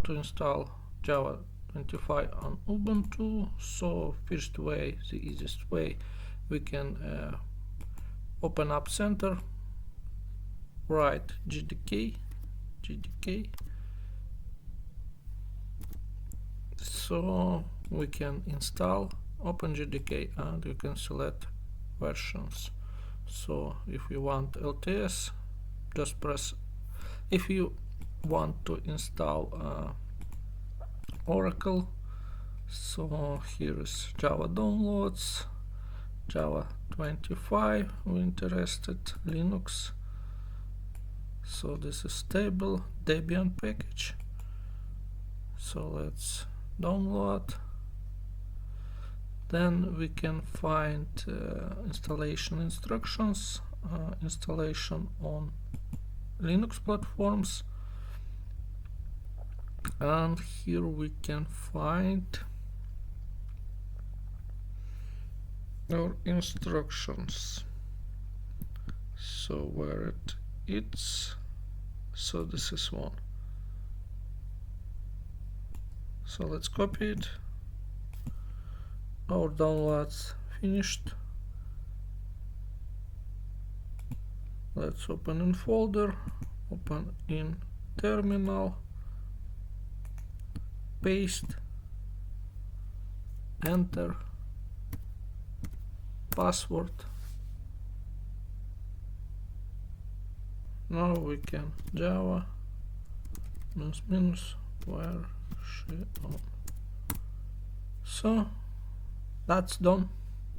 to install Java 25 on Ubuntu. So first way, the easiest way, we can open App Center, write GDK, so we can install OpenJDK and you can select versions. So if you want LTS, just press. If you want to install Oracle, so here is Java downloads, Java 25, we're interested, Linux, so this is stable Debian package, so let's download. Then we can find installation instructions, installation on Linux platforms, and here we can find our instructions. So where it is, so this is one. So let's copy it. Our downloads finished. Let's open in folder, open in terminal, paste, enter, password. Now we can Java minus where she on. So that's done.